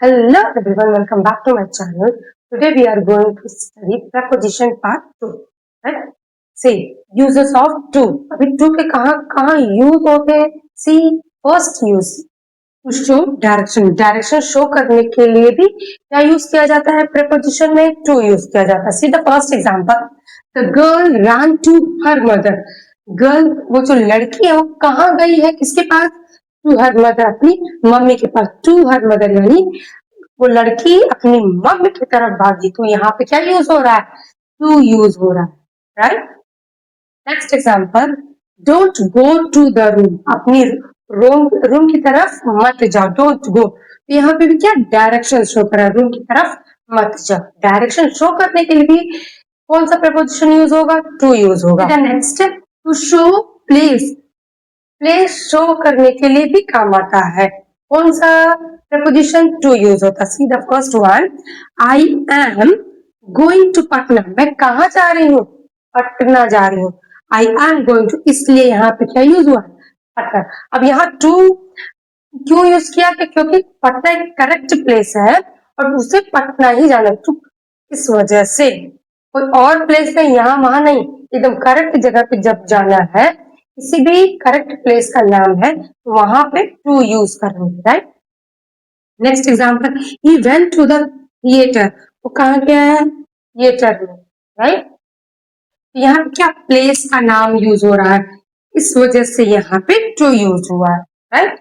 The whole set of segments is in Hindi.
Hello everyone, welcome back to my channel. Today we are going to study preposition part 2. Right? See, uses of to. अभी to के कहाँ कहाँ use होते हैं? See, first use to show direction. Direction show करने के लिए भी क्या use किया जाता है? Preposition में to use किया जाता है. See the first example. The girl ran to her mother. Girl, वो जो लड़की है वो कहाँ गई है? किसके पास? टू हर मदर, अपनी मम्मी के पास. टू हर मदर यानी वो लड़की अपनी मम्मी की तरफ भागी. तो यहाँ पे क्या यूज हो रहा है? टू यूज हो रहा है. Right. Next example. Don't go to the room. अपनी रूम की तरफ मत जाओ. Don't go. तो यहाँ पे भी क्या डायरेक्शन शो कर रहा है? रूम की तरफ मत जाओ. डायरेक्शन शो करने के लिए भी कौन सा प्रपोजिशन यूज होगा? टू यूज होगा. Next, to show place. Place show करने के लिए भी काम आता है. कौन सा प्रपोजिशन? टू यूज होता है. See the first one. I am going to Patna. मैं कहाँ जा रही हूँ? पटना जा रही हूँ. आई एम गोइंग टू, इसलिए यहाँ पे क्या यूज हुआ? पटना. अब यहाँ टू क्यों यूज किया? क्योंकि पटना एक करेक्ट प्लेस है और उसे पटना ही जाना है. तो इस वजह से कोई और प्लेस नहीं, यहाँ वहां नहीं, एकदम करेक्ट जगह पे जब जाना है, किसी भी करेक्ट प्लेस का नाम है तो वहां पे टू यूज करेंगे. Right. Next example. He went to the theatre. वो कहाँ गया है? थिएटर में. राइट. यहाँ क्या प्लेस का नाम यूज हो रहा है, इस वजह से यहाँ पे टू यूज हुआ है. राइट.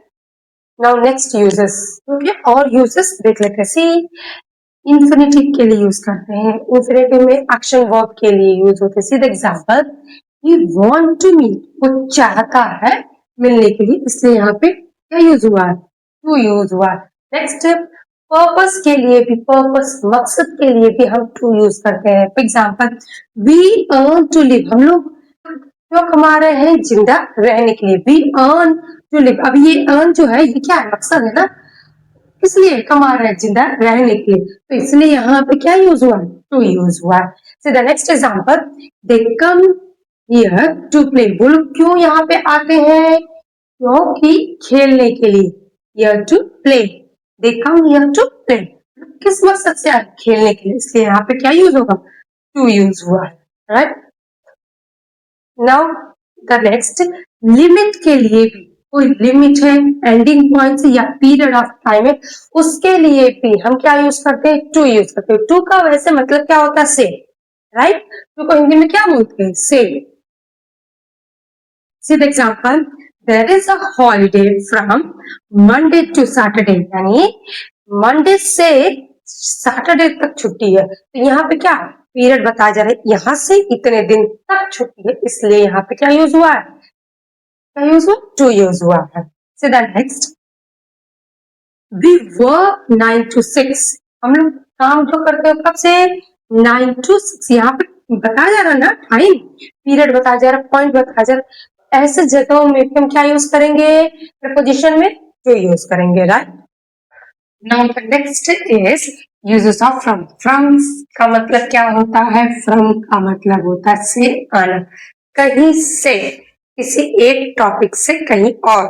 Now next uses. और यूजेस देख लेते हैं. सी, इंफिनिटिव के लिए यूज करते हैं. इंफिनिटिव में एक्शन वर्ब के लिए यूज होते हैं. See the example. He want to meet. वो चाहता है मिलने के लिए, इसलिए यहाँ पे क्या यूज हुआ? टू यूज हुआ. नेक्स्ट, पर्पस के लिए भी, पर्पस मकसद के लिए भी हम टू यूज करते हैं. For example, we earn to live. हम लोग क्यों कमा रहे हैं? जिंदा रहने के लिए. We earn to live. अब ये अर्न जो है ये क्या है? मकसद है ना, इसलिए कमा रहे हैं जिंदा रहने के लिए. तो इसलिए यहाँ पे क्या यूज हुआ? टू यूज हुआ. So the next example. They come here to play. वो लोग क्यों यहाँ पे आते हैं? क्योंकि खेलने के लिए. Here to play. They come here to play. किस मकसद से आए? खेलने के लिए. इसलिए यहाँ पे क्या यूज होगा? टू यूज हुआ. Right. Now the next, limit के लिए भी, कोई लिमिट है, एंडिंग पॉइंट या पीरियड ऑफ टाइम है, उसके लिए भी हम क्या यूज करते हैं? टू यूज करते हैं. टू का वैसे मतलब क्या होता है? से. राइट. टू को हिंदी में क्या बोलते हैं? से. See the example. There is a holiday from Monday to Saturday. यानी मंडे से सैटरडे तक छुट्टी है. तो यहाँ पे क्या पीरियड बताया जा रहा है? यहाँ से इतने दिन तक छुट्टी है, इसलिए यहाँ पे क्या यूज हुआ है? क्या यूज हुआ? टू यूज हुआ है. See the next. We work 9 to 6. हम लोग काम जो करते हैं कब से? 9 to 6. यहाँ पे बताया जा रहा है ना, टाइम पीरियड बताया जा रहा है, पॉइंट बताया जा रहा है. ऐसे जगहों में हम क्या यूज करेंगे? प्रपोजिशन में टू यूज करेंगे. Right. Now the next is uses of from. From का मतलब क्या होता है? फ्रॉम का मतलब होता है से आना. कहीं से, किसी एक टॉपिक से कहीं और,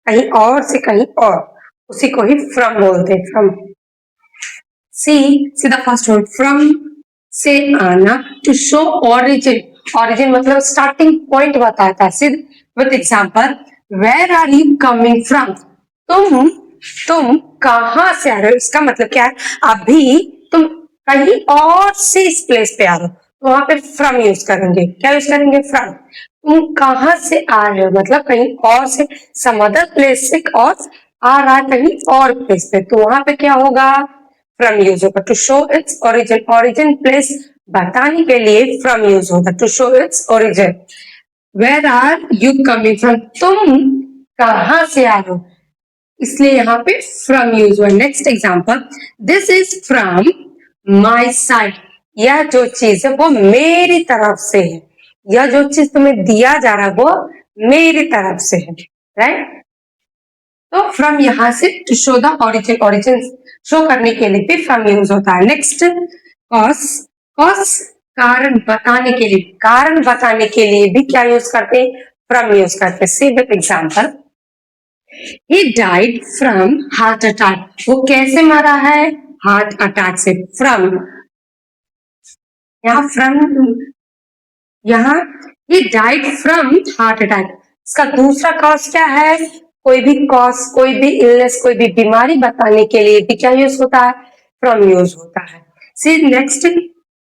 कहीं और से कहीं और, उसी को ही फ्रॉम बोलते हैं. From. See the first word. From से आना. To show origin. ऑरिजिन मतलब स्टार्टिंग पॉइंट बताता है. With example. Where are you coming from. तुम कहाँ से आ रहे हो? इसका मतलब क्या है? अभी तुम कहीं और से इस प्लेस पे आ रहे हो, तो वहां पे फ्रॉम यूज करेंगे. क्या यूज करेंगे? फ्रॉम. तुम कहाँ से आ रहे हो मतलब कहीं और से, सम अदर प्लेस से, और आ रहा है कहीं और प्लेस पे, तो वहां पे क्या होगा? फ्रॉम यूज होगा. To show its origin. Origin place बताने के लिए फ्रॉम यूज होगा. To show its origin. Where are you coming from. तुम कहाँ से आ रहे हो, इसलिए यहाँ पे फ्रॉम यूज हुआ. Next example. This is from my side. यह जो चीज है वो मेरी तरफ से है. यह जो चीज तुम्हें दिया जा रहा है वो मेरी तरफ से है. राइट. तो फ्रॉम यहाँ से to show the origin. Origin show करने के लिए भी फ्रॉम यूज होता है. Next, cause. कॉज कारण बताने के लिए. कारण बताने के लिए भी क्या यूज करते हैं? फ्रॉम यूज करते हैं. See with example. He died from heart attack. वो कैसे मरा है? हार्ट अटैक से. From, यहाँ from, यहाँ he died from heart attack. इसका दूसरा कॉज क्या है? कोई भी कॉज, कोई भी इलनेस, कोई भी बीमारी बताने के लिए भी क्या यूज होता है? फ्रॉम यूज होता है. See next,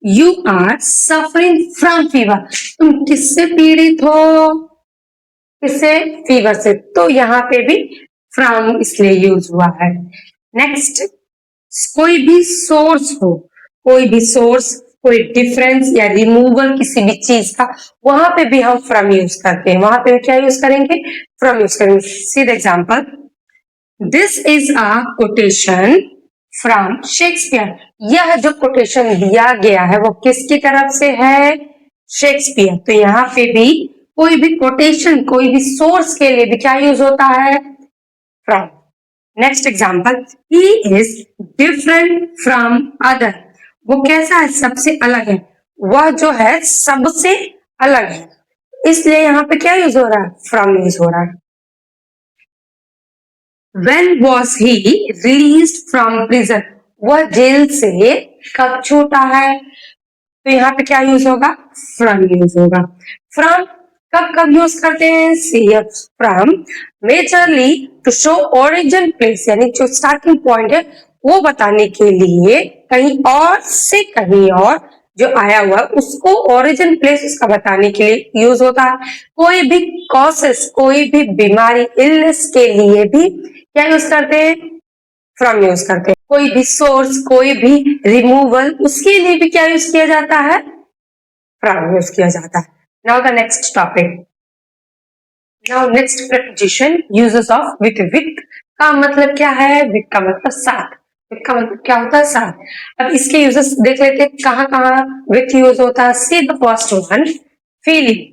you are suffering from fever. तुम किससे पीड़ित हो? किससे? फीवर से. तो यहाँ पे भी फ्रॉम इसलिए यूज हुआ है. नेक्स्ट, कोई भी सोर्स हो, कोई भी सोर्स, कोई डिफरेंस या रिमूवल किसी भी चीज का, वहां पे भी हम फ्रॉम यूज करते हैं. वहां पे भी क्या यूज करेंगे? फ्रॉम यूज करेंगे. सी the example, this is a quotation from Shakespeare. यह जो कोटेशन दिया गया है वो किसकी तरफ से है? शेक्सपियर. तो यहाँ पे भी कोई भी कोटेशन, कोई भी सोर्स के लिए भी क्या यूज होता है? From. Next example, he is different from other. वो कैसा है? सबसे अलग है. वह जो है सबसे अलग है, इसलिए यहाँ पे क्या यूज हो रहा है? फ्रॉम यूज हो रहा है. When was he released from prison? वह जेल से कब छूटा है? तो यहाँ पे क्या यूज होगा? फ्रॉम यूज होगा. फ्रॉम कब कब यूज करते हैं? From majorly to show origin place, यानी जो स्टार्टिंग पॉइंट है वो बताने के लिए, कहीं और से कहीं और जो आया हुआ उसको ओरिजिन प्लेस उसका बताने के लिए यूज होता है. कोई भी कॉसेस, कोई भी बीमारी, इलनेस के लिए भी क्या यूज करते हैं? फ्रॉम यूज करते हैं. कोई भी सोर्स, कोई भी रिमूवल, उसके लिए भी क्या यूज किया जाता है? फ्रॉम यूज किया जाता है. Now the next topic. Now next preposition, uses of with. With का मतलब क्या है? विथ का मतलब साथ. विथ का मतलब क्या होता है? साथ. अब इसके यूजेस देख लेते हैं कहाँ कहाँ विथ यूज होता है. See the first one, feeling.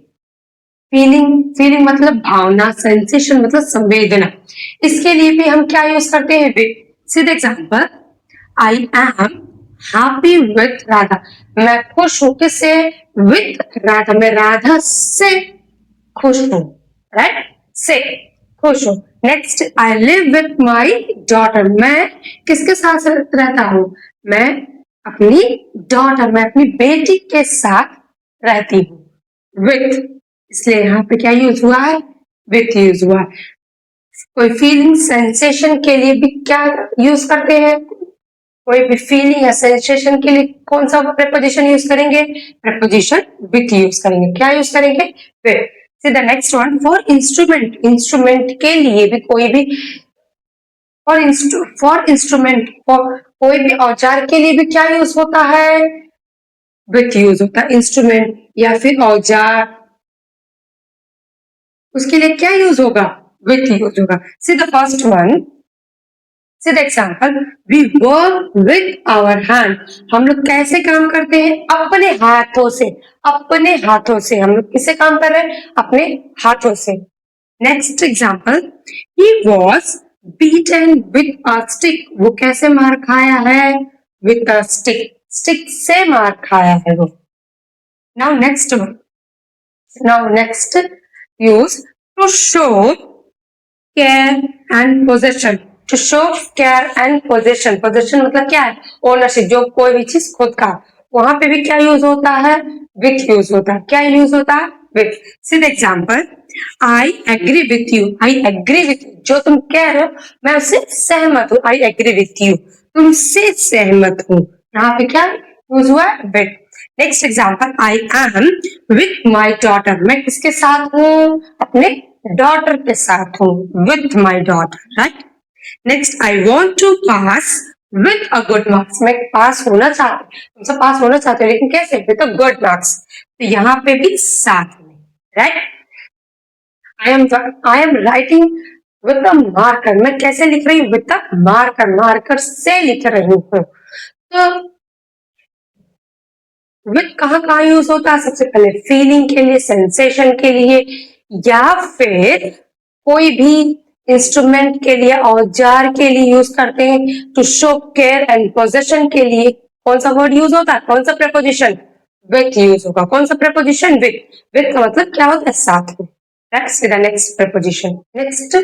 Feeling, feeling मतलब भावना, सेंसेशन मतलब संवेदना. इसके लिए भी हम क्या यूज करते हैं? With. See the example, I am happy with Radha. मैं खुश हूं. किससे? विथ राधा. मैं राधा से खुश हूं. राइट? से खुश हूं. Next, I live with my daughter. मैं किसके साथ रहता हूं? मैं अपनी डॉटर, मैं अपनी बेटी के साथ रहती हूँ. विथ, इसलिए यहाँ पे क्या यूज हुआ है? विथ यूज हुआ है. कोई फीलिंग, सेंसेशन के लिए भी क्या यूज करते हैं? कोई भी फीलिंग या सेंसेशन के लिए कौन सा प्रेपोजिशन यूज करेंगे? प्रेपोजिशन विथ यूज करेंगे. क्या यूज करेंगे? With. See the next one, for instrument. Instrument के लिए भी कोई भी, फॉर इंस्ट्रूमेंट, कोई भी औजार के लिए भी क्या यूज होता है? विथ यूज होता है. इंस्ट्रूमेंट या फिर औजार, उसके लिए क्या यूज होगा? विथ यूज होगा. See the first one, see the example, we work with our hand. हम लोग कैसे काम करते हैं? अपने हाथों से. अपने हाथों से हम लोग किससे काम कर रहे हैं? अपने हाथों से. Next example, he was beaten with a stick. वो कैसे मार खाया है? With a stick. स्टिक से मार खाया है वो. Now next one, now next use, to show care and possession. To show care and possession. Possession मतलब क्या है? ओनरशिप. जो कोई भी चीज खुद का, वहां पे भी क्या यूज होता है? विथ यूज होता है. क्या यूज होता है? With. See the example, I agree with you. I agree with you. जो तुम कह रहे हो मैं उससे सहमत हूँ. आई एग्री विथ यू, तुमसे सहमत हूँ. यहाँ पे क्या यूज हुआ है? With. Next example, I am with my daughter. मैं किसके साथ हूँ? अपने डॉटर के साथ हूँ. With my daughter. Right? Next, I want to pass with a good marks. मैं पास होना चाहती हूँ, तुमसे पास होना चाहते हो, लेकिन कैसे? With a good marks. तो यहाँ पे भी साथ में. Right? I am writing with a marker. मैं कैसे लिख रही हूँ? With a marker. मार्कर से लिख रही हूँ. तो विथ कहाँ कहाँ यूज होता है? सबसे पहले फीलिंग के लिए, सेंसेशन के लिए, या फिर कोई भी इंस्ट्रूमेंट के लिए, औजार के लिए यूज करते हैं. To show care and possession के लिए कौन सा वर्ड यूज होता है? कौन सा प्रेपोजिशन? विथ यूज होगा. कौन सा प्रेपोजिशन? विथ. विथ का मतलब क्या होता है? साथ में. Let's see the next preposition. Next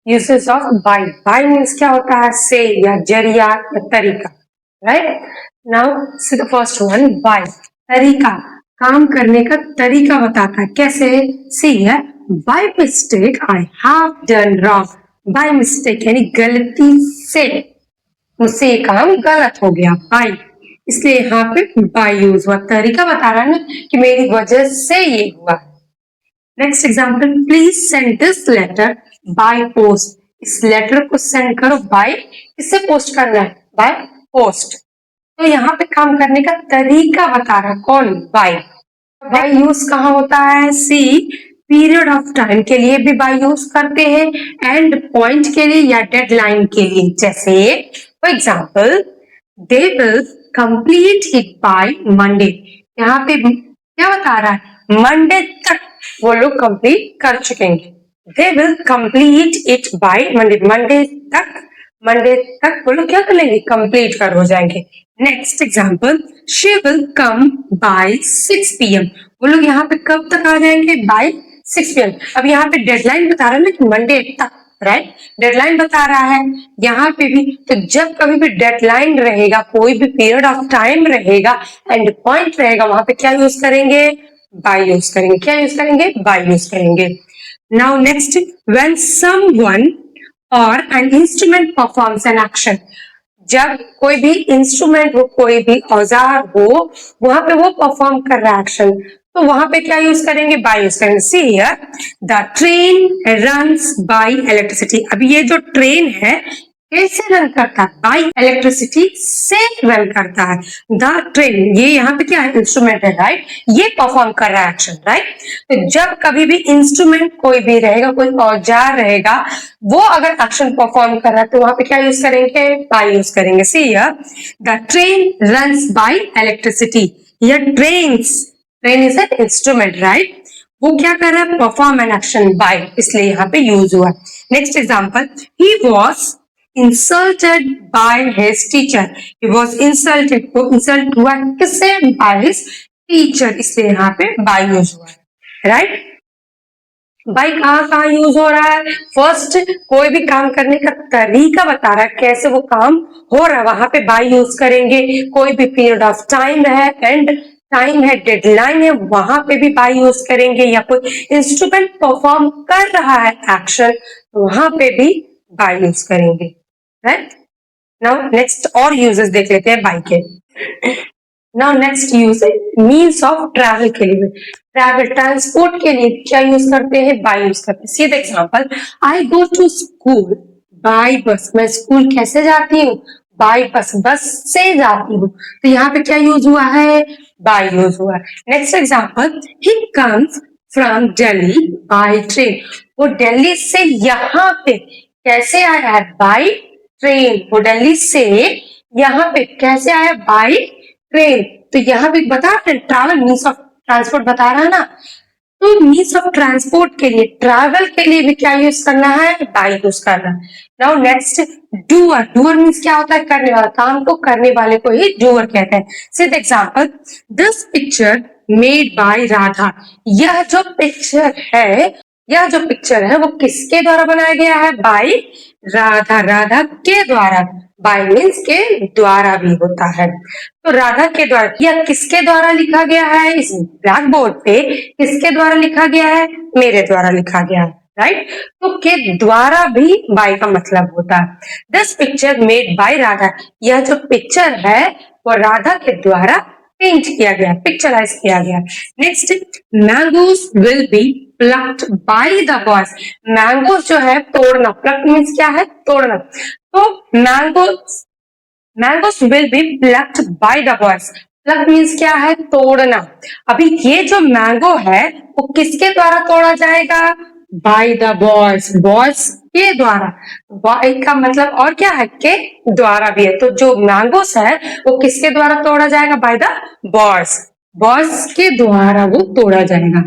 uses of by. By means क्या होता है? Say या जरिया या तरीका. Right? Now see the first one. By. तरीका. काम करने का तरीका बताता है. कैसे? See here. By mistake I have done wrong. By mistake यानी गलती से मुझसे ये काम गलत हो गया. By. इसलिए यहाँ पे by यूज हुआ. तरीका बता रहा है ना कि मेरी वजह से ये हुआ. Next example, please send this letter by post. इस लेटर को सेंड करो बाय. किससे पोस्ट करना है? By post. तो यहाँ पे काम करने का तरीका बता रहा है. कौन? बाय. बाय यूज कहाँ होता है? सी पीरियड ऑफ टाइम के लिए भी बाय यूज करते हैं, एंड पॉइंट के लिए या डेडलाइन के लिए. जैसे for example, they will complete it by Monday. यहाँ पे क्या बता रहा है? मंडे तक वो लोग कंप्लीट कर चुकेंगे. They will complete it by Monday. Monday तक वो लोग क्या कर लेंगे? कंप्लीट कर हो जाएंगे. Next example, she will come by 6 PM. वो लोग यहाँ पे कब तक आ जाएंगे? By 6 PM. अब यहाँ पे डेडलाइन बता रहा है ना कि मंडे तक. राइट, डेडलाइन बता रहा है यहाँ पे भी. तो जब कभी भी डेडलाइन रहेगा, कोई भी पीरियड ऑफ टाइम रहेगा, एंड पॉइंट रहेगा, वहां पे क्या यूज करेंगे? बाय यूज करेंगे. क्या यूज करेंगे? बाय यूज करेंगे. नाउ नेक्स्ट, व्हेन समवन और an instrument performs an action. जब कोई भी इंस्ट्रूमेंट हो, कोई भी औजार हो, वहां पे वो परफॉर्म कर रहा है एक्शन, तो वहां पे क्या यूज करेंगे? बाय यूज करेंगे. See here, the train runs by electricity. अभी ये जो ट्रेन है कैसे रन करता है? बाय इलेक्ट्रिसिटी से रन करता है. द ट्रेन, ये यहाँ पे क्या है? इंस्ट्रूमेंट है. राइट, ये परफॉर्म कर रहा है एक्शन. राइट, तो जब कभी भी इंस्ट्रूमेंट कोई भी रहेगा, कोई औजार रहेगा, वो अगर एक्शन परफॉर्म कर रहा है, तो वहां पे क्या यूज करेंगे? बाय यूज करेंगे. See here, the train runs by electricity. ये train is an instrument. Right, वो क्या कर रहा है? परफॉर्म एन एक्शन बाय, इसलिए यहाँ पे यूज हुआ. Next example, he was insulted by his teacher. He was insulted. वो इंसल्ट हुआ किससे? by his teacher. इसलिए यहाँ पे by यूज हुआ. राइट, बाय कहाँ यूज हो रहा है? फर्स्ट, कोई भी काम करने का तरीका बता रहा है, कैसे वो काम हो रहा है, वहां पे बाय यूज करेंगे. कोई भी पीरियड ऑफ टाइम है, एंड टाइम है, डेडलाइन है, वहां पे भी बाय यूज करेंगे. या कोई इंस्ट्रूमेंट परफॉर्म कर रहा है एक्शन, वहां पे भी बाय यूज करेंगे. राइट, नाउ नेक्स्ट और यूजेस देख लेते हैं बाय के. नाउ नेक्स्ट यूज है मीन्स ऑफ ट्रैवल के लिए. ट्रैवल, ट्रांसपोर्ट के लिए क्या यूज करते हैं? बाय यूज करते हैं. See the example, I go to school by bus. मैं स्कूल कैसे जाती हूँ? बाय बस, बस से जाती हूँ. तो यहाँ पे क्या यूज हुआ है? बाय यूज हुआ है. Next example, he comes from Delhi by train. वो दिल्ली से यहाँ पे कैसे आया है? By train. वो दिल्ली से यहाँ पे कैसे आया? By train. तो यहाँ पे बता रहे हैं ट्रैवल मीन्स ऑफ ट्रांसपोर्ट बता रहा है ना. तो मीन्स ऑफ ट्रांसपोर्ट के लिए, ट्रैवल के लिए भी क्या यूज करना है? बाय यूज करना है. Now next, doer. Doer means क्या होता है? करने वाला. काम को करने वाले को ही डूअर कहते हैं. See the example, this picture made by Radha. यह जो पिक्चर है वो किसके द्वारा बनाया गया है? बाय राधा. राधा के द्वारा. बाय मीन्स के द्वारा भी होता है. तो राधा के द्वारा. यह किसके द्वारा लिखा गया है? इस ब्लैक बोर्ड पे किसके द्वारा लिखा गया है? मेरे द्वारा लिखा गया है. राइट, तो के द्वारा भी बाय का मतलब होता है. This picture made by Radha. यह जो पिक्चर है वो राधा के द्वारा पेंट किया गया, पिक्चराइज किया गया. Next, mangoes will be plucked by the boys. Mangoes जो है तोड़ना. प्लक्ड मीन्स क्या है? तोड़ना. तो mangoes will be plucked by the boys. Plucked means क्या है? तोड़ना. अभी ये जो मैंगो है वो किसके द्वारा तोड़ा जाएगा? By the boys. बॉयज के द्वारा. बाय का मतलब और क्या है? के द्वारा भी है. तो जो मैंगोस है वो किसके द्वारा तोड़ा जाएगा? By the boys. बॉयज के द्वारा वो तोड़ा जाएगा.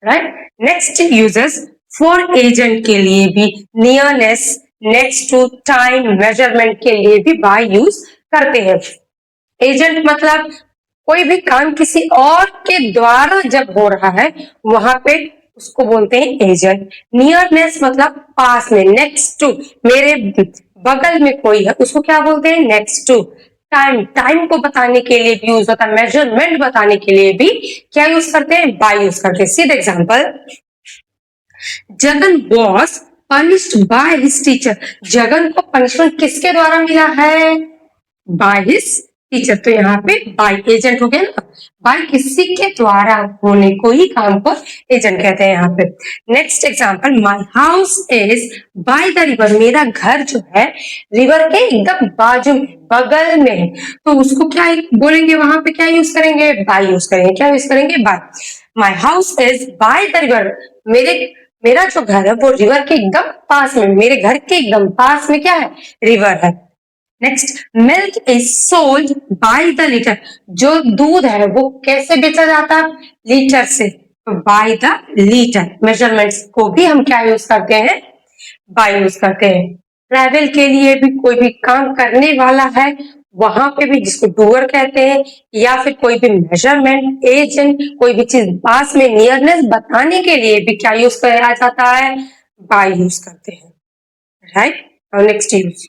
Right, next uses for agent के लिए भी, nearness, next to, time, measurement के लिए भी बाय यूज करते हैं. एजेंट मतलब कोई भी काम किसी और के द्वारा जब हो रहा है, वहां पे उसको बोलते हैं एजेंट। नियरनेस मतलब पास में, नेक्स्ट टू, मेरे बगल में कोई है, उसको क्या बोलते हैं, नेक्स्ट टू। टाइम, टाइम को बताने के लिए भी यूज होता है, मेजरमेंट बताने के लिए भी क्या यूज करते हैं, बाय यूज करते हैं। See the example, Jagan was punished by his teacher. Jagan को पनिशमेंट किसके द्वारा मिला है, बाय हिज टीचर। तो यहाँ पे बाय एजेंट हो गया ना, बाय किसी के द्वारा होने को ही काम को एजेंट कहते हैं यहाँ पे। Next example, my house is by the river. मेरा घर जो है रिवर के एकदम बाजू में, बगल में है, तो उसको क्या बोलेंगे, वहां पे क्या यूज करेंगे, बाय यूज करेंगे। क्या यूज करेंगे, by. My house is by the river, मेरा जो घर है वो रिवर के एकदम पास में, मेरे घर के एकदम पास में क्या है, रिवर है। Next, milk is sold by the litre. जो दूध है वो कैसे बेचा जाता है, लीटर से, तो बाय द लीटर। मेजरमेंट्स को भी हम क्या यूज करते हैं, बाय यूज करते हैं। ट्रैवल के लिए भी, कोई भी काम करने वाला है वहां पे भी, जिसको डूअर कहते हैं, या फिर कोई भी मेजरमेंट एजेंट, कोई भी चीज पास में नियरनेस बताने के लिए भी क्या यूज किया जाता है, बाय यूज करते हैं, राइट। Next use,